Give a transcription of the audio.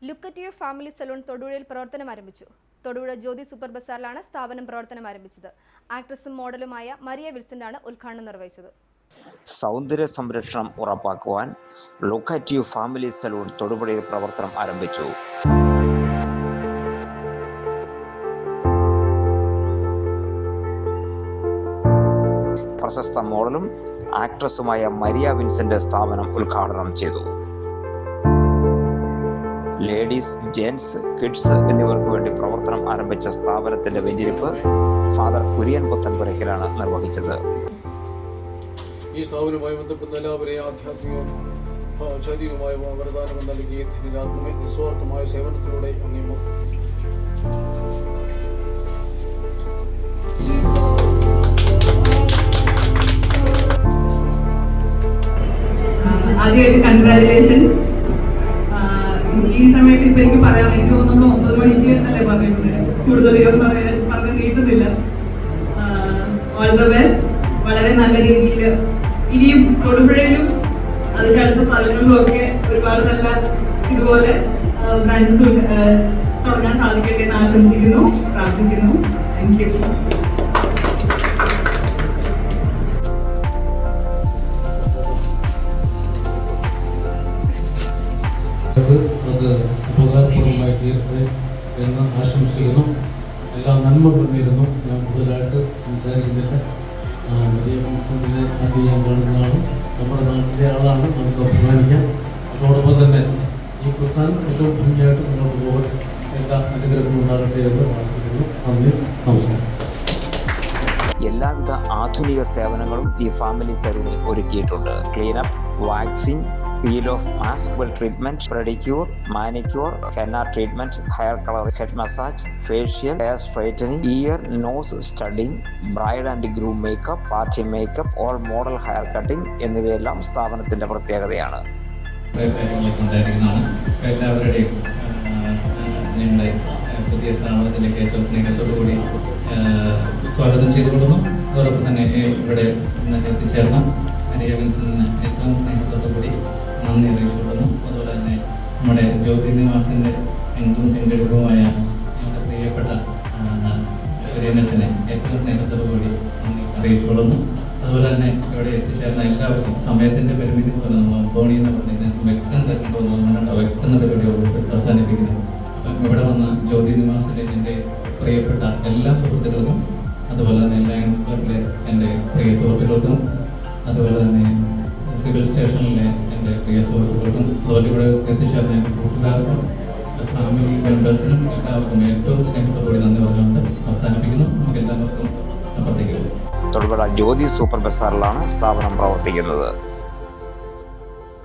Look at your family salon തൊടുപുഴയിൽ പ്രവർത്തനം ആരംഭിച്ചു. തൊടുപുഴ ജ്യോതി സൂപ്പർ ബസാറിലാണ് സ്ഥാപനം പ്രവർത്തനം ആരംഭിച്ചത്. ആക്ട്രസും മോഡലുമായ മരിയ വിൽസന്റാണ് ഉദ്ഘാടനം നിർവഹിച്ചത്. സൗന്ദര്യ സംരക്ഷണം ഉറപ്പാക്കുവാൻ look at your family salon തൊടുപുഴയിൽ പ്രവർത്തനം ആരംഭിച്ചു. പ്രശസ്ത മോഡലും ആക്ട്രസുമായ മരിയ വിൻസെന്റ് സ്ഥാപനം ഉദ്ഘാടനം ചെയ്തു. ലേഡീസ്, ജെന്റ്സ്, കിഡ്സ് എന്നിവർക്ക് വേണ്ടി പ്രവർത്തനം ആരംഭിച്ച സ്ഥാപനത്തിന്റെ വെഞ്ചരിപ്പ് ഫാദർ കുര്യൻ പുത്തൻപുരയ്ക്കലാണ് നിർവഹിച്ചത്. ഈ സ്ഥാപനവുമായി ബന്ധപ്പെടുന്ന എല്ലാവരെയും ആധ്യാത്മികവും ശാരീരികമായ വരദാനം നൽകി ധന്യരാത്മക നിസ്വാർത്ഥമായ സേവനത്തിലൂടെ അങ്ങേമോ ആദ്യമായിട്ട് കൺഗ്രാജുലേഷൻസ്. ഈ സമയത്ത് ഇപ്പൊ എനിക്ക് പറയാം, എനിക്ക് തോന്നുന്നു 9 മണിക്ക് അല്ലേ പറഞ്ഞിട്ടുണ്ട്, കൂടുതൽ പറഞ്ഞ് നീട്ടുന്നില്ല. All the best. വളരെ നല്ല രീതിയിൽ ഇനിയും തൊടുപുഴയിലും അതിന്റെ അടുത്ത സ്ഥലങ്ങളിലും ഒക്കെ ഒരുപാട് നല്ല ഇതുപോലെ ബ്രാഞ്ചസ് തുടങ്ങാൻ സാധിക്കട്ടെ എന്ന് ആശംസിക്കുന്നു, പ്രാർത്ഥിക്കുന്നു. Thank you. അത് ഉപകാരപ്രദമായി തീരട്ടെ എന്ന് ആശംസിക്കുന്നു. എല്ലാ നന്മകളും നേരുന്നു. ഞാൻ കൂടുതലായിട്ട് സംസാരിക്കുന്നില്ല. മരിയ വിൻസെന്റിനെ ആദ്യം ഞാൻ കാണുന്നതാണ്. നമ്മുടെ നാട്ടിലെ ആളാണ്, നമുക്ക് അഭിമാനിക്കാം. അതോടൊപ്പം തന്നെ ഈ പ്രസ്ഥാനം ഏറ്റവും ഭംഗിയായിട്ട് മുന്നോട്ട് പോകട്ടെ, എല്ലാ അനുഗ്രഹങ്ങളും ഉണ്ടാകട്ടെ എന്ന് പ്രാർത്ഥിക്കുന്നു. നന്ദി, നമസ്കാരം. എല്ലാവിധ ആധുനിക സേവനങ്ങളും ഈ ഫാമിലി സലൂണിൽ ഒരുക്കിയിട്ടുണ്ട്. Cleanup, waxing, peel off mask treatment, pedicure, manicure, henna treatment, hair colour, head massage, facial, hair straightening, ear nose studding, bride and groom makeup, party makeup, all model hair cutting എന്നിവയെല്ലാം സ്ഥാപനത്തിന്റെ പ്രത്യേകതയാണ്. എല്ലാവരുടെയും ഞങ്ങളുടെ പുതിയ സ്ഥാപനത്തിലേക്ക് ഏറ്റവും സ്നേഹത്തോടുകൂടി സ്വാഗതം ചെയ്തുകൊള്ളുന്നു. അതോടൊപ്പം തന്നെ ഇവിടെ എത്തിച്ചേർന്ന മരിയ വിൻസെന്റിന് ഏറ്റവും സ്നേഹത്തോടുകൂടി നന്ദി അറിയിച്ചുകൊള്ളുന്നു. അതുപോലെ തന്നെ നമ്മുടെ ജ്യോതി നിവാസിൻ്റെ എങ്കും ചെങ്കെടുപ്പുമായ ഞങ്ങളുടെ പ്രിയപ്പെട്ട കുര്യനച്ഛനെ ഏറ്റവും സ്നേഹത്തോടുകൂടി നന്ദി അറിയിച്ചുകൊള്ളുന്നു. അതുപോലെ തന്നെ ഇവിടെ എത്തിച്ചേർന്ന എല്ലാവർക്കും സമയത്തിൻ്റെ പരിമിതി പോലെ നമ്മൾ ബോണി എന്ന് പറഞ്ഞിട്ട് വ്യക്തം തരുമ്പോൾ വ്യക്തം നടപടി അവസാനിപ്പിക്കുന്നത്. അപ്പം ഇവിടെ വന്ന ജ്യോതി നിവാസിലെ എൻ്റെ പ്രിയപ്പെട്ട എല്ലാ സുഹൃത്തുക്കൾക്കും, അതുപോലെ തന്നെ ലയൺസ് ക്ലബിലെ എൻ്റെ പ്രിയ സുഹൃത്തുക്കൾക്കും, അതുപോലെ തന്നെ സിവിൽ സ്റ്റേഷനിലെ എൻ്റെ പ്രിയ സുഹൃത്തുക്കൾക്കും, അതുപോലെ ഇവിടെ എത്തിച്ചേർന്ന എൻ്റെ കൂട്ടുകാർക്കും, ഫാമിലി മെമ്പേഴ്സിനും എല്ലാവർക്കും ഏറ്റവും സ്നേഹത്തോടുകൂടി നന്ദി പറഞ്ഞുകൊണ്ട് അവസാനിപ്പിക്കുന്നു. നമുക്ക് എല്ലാവർക്കും അപ്പുറത്തേക്ക് പോകും. തൊടുപുഴ ജ്യോതി സൂപ്പർ ബസാറിലാണ് സ്ഥാപനം പ്രവർത്തിക്കുന്നത്.